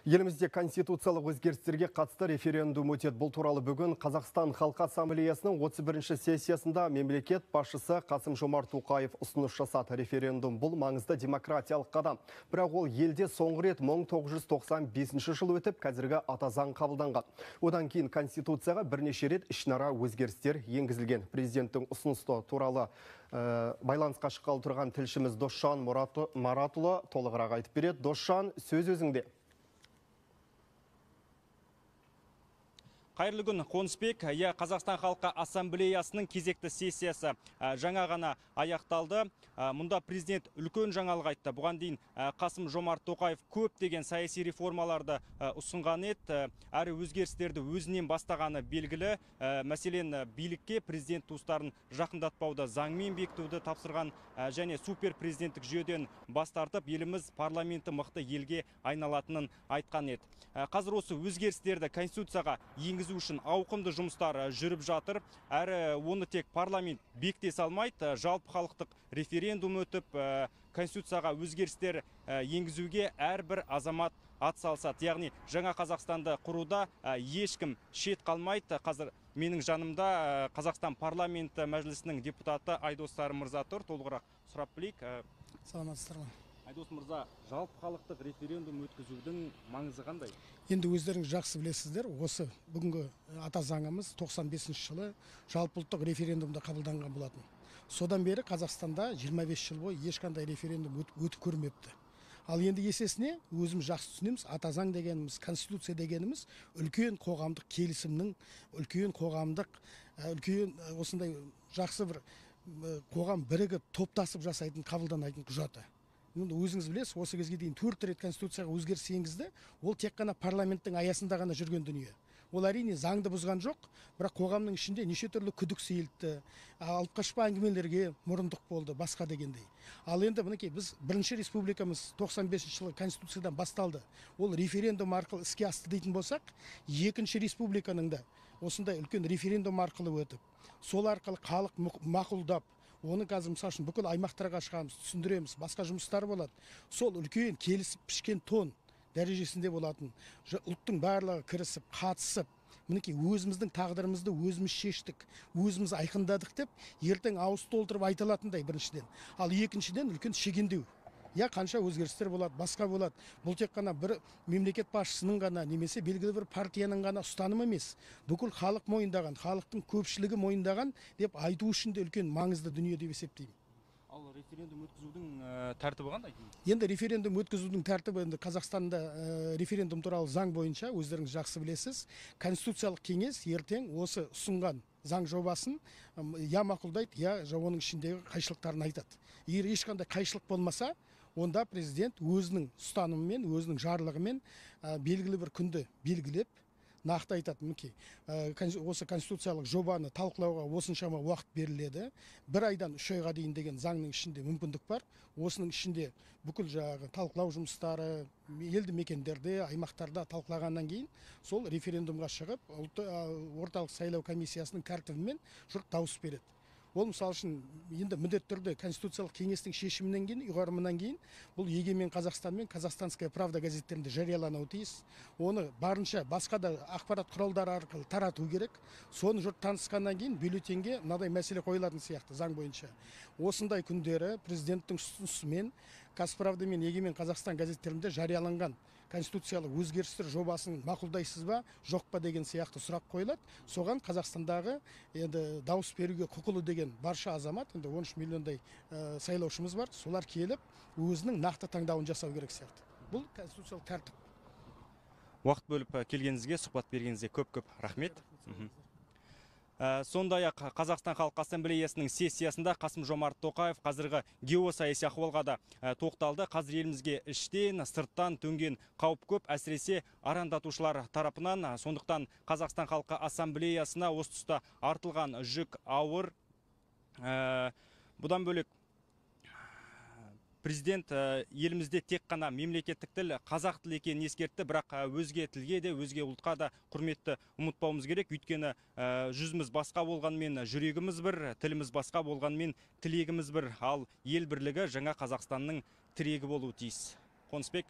Елімізде конституциялық өзгерістерге қатысты референдум өтеді. Бұл туралы бүгін Қазақстан Халқы Ассамблеясының 31-ші сессиясында мемлекет басшысы Қасым-Жомарт Тоқаев ұсыныс жасады. Референдум бұл маңызды демократиялық қадам. Бірақ ол елде соңғы рет 1995 жылы өтіп, қазіргі ата заң қабылданған. Одан кейін конституцияға бірнеше рет ішінара өзгерістер енгізілген. Президенттің ұсынысы туралы байланысқа шыққалы тұрған тілшіміз Досжан Маратұлы толығырақ айтып береді. Досжан, сөз өзіңде. Қайырлы күн, Қонысбек. Қазақстан Халқы Ассамблеясының кезекті сессиясы жаңа ғана аяқталды. Мұнда президент үлкен жаңалық айтты. Бұған дейін Қасым-Жомарт Тоқаев көптеген саяси реформаларды ұсынған еді. Әрі өзгерістерді өзінен бастағаны белгілі. Мәселен, билікке президент туыстарын жақындатпауды заңмен бекітуді тапсырған және супер президенттік жүйеден бас тартып, еліміз парламенті мықты елге айналатынын айтқан еді. Қазір осы өзгерістерді конституцияға енгізу үшін ауқымды жұмыстар жүріп жатыр. Әрі оны тек парламент бекіте салмайды, жалпы халықтық референдум өтіп, конституцияға өзгерістер енгізуге әрбір азамат атсалысады. Яғни жаңа Қазақстанды құруда ешкім шет қалмайды. Қазір менің жанымда Қазақстан парламенті мәжілісінің депутаты Айдос Сарым мырза тұр. Толығырақ сұрап білейік. Саламатсыздар ма? Айдос мырза, жалпы халықтық референдум өткізудің маңызы қандай? Енді өздеріңіз жақсы білесіздер, осы бүгінгі ата заңымыз 95 жылы жалпы ұлттық референдумда қабылданған болатын. Содан бері Қазақстанда 25 жыл бойы ешқандай референдум өтіп көрмепті. Ал енді есесіне өзіміз жақсы түсінеміз, ата заң дегеніміз, конституция дегеніміз үлкен қоғамдық келісімнің, үлкен осындай жақсы бір қоғам бірігіп топтасып жасайтын, қабылданатын құжаты. Өзіңіз білесіз, осы кезге дейін 4 рет конституцияға өзгеріс енгізді. Ол тек қана парламенттің аясында ғана жүрген дүние. Ол әрине заңды бұзған жоқ, бірақ қоғамның ішінде неше түрлі күдік сейілтті, алып қашпа әңгімелерге мұрындық болды, басқа дегендей. Ал енді мінекей біз бірінші республикамыз 95 жылы конституциядан басталды. Ол референдум арқылы іске асты дейтін болсақ, екінші республиканың да осындай үлкен референдум арқылы өтіп, сол арқылы халық мақұлдап, оны қазір мысалы үшін бүкіл аймақтарға шығамыз, түсіндіреміз, басқа жұмыстар болады. Сол үлкен келісіп пішкен тон дәрежесінде болатын. Ұлттың барлығы кірісіп, қатысып, мінекей өзіміздің тағдырымызды өзіміз шештік, өзіміз айқындадық деп, ертең ауыз толтырып айта алатындай біріншіден. Ал екіншіден үлкен шегендеу. Қанша өзгерістер болады, басқа болады. Бұл тек қана бір мемлекет басшысының ғана, немесе белгілі бір партияның ғана ұстанымы емес. Бүкіл халық мойындаған, халықтың көпшілігі мойындаған деп айту үшін де үлкен маңызды дүние деп есептеймін. Ал референдум өткізудің тәртібі қандай? Енді референдум өткізудің тәртібі, енді Қазақстанда референдум туралы заң бойынша өздеріңіз жақсы білесіз, Конституциялық кеңес ертең осы ұсынған заң жобасын я мақұлдайды, я оның ішіндегі қайшылықтарын айтады. Егер ешқандай қайшылық болмаса, онда президент өзінің ұстанымымен, өзінің жарлығымен белгілі бір күнді белгілеп, нақты айтады. Мінекей, осы конституциялық жобаны талқылауға осыншама уақыт беріледі. 1 айдан 3 айға дейін деген заңның ішінде мүмкіндік бар. Осының ішінде бүкіл талқылау жұмыстары елді мекендерде, аймақтарда талқылағаннан кейін сол референдумға шығып, орталық сайлау комиссиясының тәртібімен жұрт дауыс береді. Ол мысалы үшін енді міндетті түрде Конституциялық кеңестің шешімінен кейін, ұйғарымынан кейін бұл Егемен Қазақстан мен Казахстанская правда газеттерінде жариялануы тиіс. Оны барынша басқа да ақпарат құралдары арқылы тарату керек. Соны жұрт танысқаннан кейін бюллетенге мынадай мәселе қойылатын сияқты заң бойынша. Осындай күндері президенттің ұсынысымен Қазправда мен Егемен Қазақстан газеттерінде жарияланған конституциялық өзгерістер жобасын мақұлдайсыз ба, жоқ па деген сияқты сұрақ қойылады. Соған Қазақстандағы енді дауыс беруге құқылы деген барша азамат, енді 13 миллиондай сайлаушымыз бар, солар келіп өзінің нақты таңдауын жасау керек сияқты. Бұл конституциялық тәртіп. Уақыт бөліп келгеніңізге, сұхбат бергеніңізге көп-көп рахмет. Сондай-ақ Қазақстан Халқы Ассамблеясының сессиясында Қасым-Жомарт Тоқаев қазіргі геосаяси ахуалға да тоқталды. Қазір елімізге іштен, сырттан төнген қауіп көп, әсіресе арандатушылар тарапынан. Сондықтан Қазақстан Халқы Ассамблеясына осы тұста артылған жүк ауыр. Бұдан бөлек президент елімізде тек қана мемлекеттік тіл қазақ тілі екенін ескертті, бірақ өзге тілге де, өзге ұлтқа да құрметті ұмытпауымыз керек. Өйткені жүзіміз басқа болғанмен жүрегіміз бір, тіліміз басқа болғанмен тілегіміз бір. Ал ел бірлігі жаңа Қазақстанның тірегі болуы тиіс. Қонысбек.